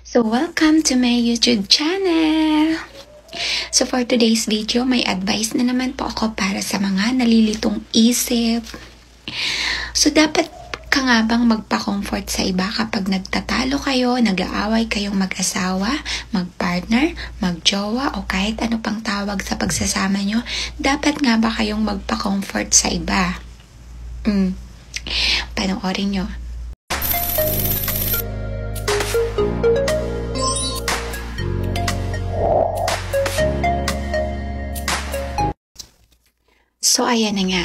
So welcome to my YouTube channel! So for today's video, may advice na naman po ako para sa mga nalilitong isip. So dapat ka nga bang magpa-comfort sa iba kapag nagtatalo kayo, nag-aaway kayong mag-asawa, mag-partner, mag-jowa o kahit ano pang tawag sa pagsasama nyo? Dapat nga ba kayong magpa-comfort sa iba? Panoorin nyo. So, ayan na nga.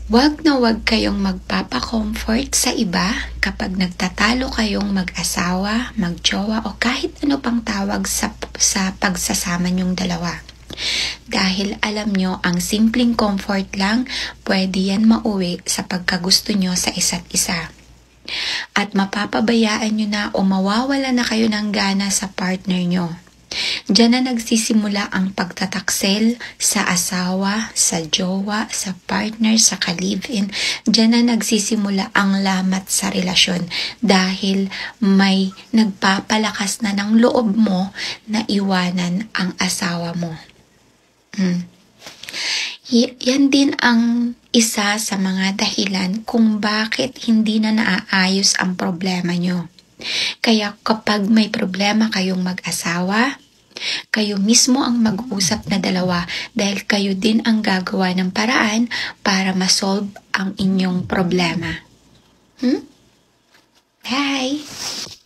Wag na wag kayong magpapa-comfort sa iba kapag nagtatalo kayong mag-asawa, mag-jowa o kahit ano pang tawag sa pagsasama nyong dalawa. Dahil alam nyo, ang simpleng comfort lang, pwede yan mauwi sa pagkagusto nyo sa isa't isa. At mapapabayaan nyo na o mawawala na kayo ng gana sa partner nyo. Diyan na nagsisimula ang pagtataksel sa asawa, sa jowa, sa partner, sa ka-live-in. Diyan na nagsisimula ang lamat sa relasyon dahil may nagpapalakas na ng loob mo na iwanan ang asawa mo. Yan din ang isa sa mga dahilan kung bakit hindi na naaayos ang problema nyo. Kaya kapag may problema kayong mag-asawa, kayo mismo ang mag-uusap na dalawa dahil kayo din ang gagawa ng paraan para ma-solve ang inyong problema. Bye!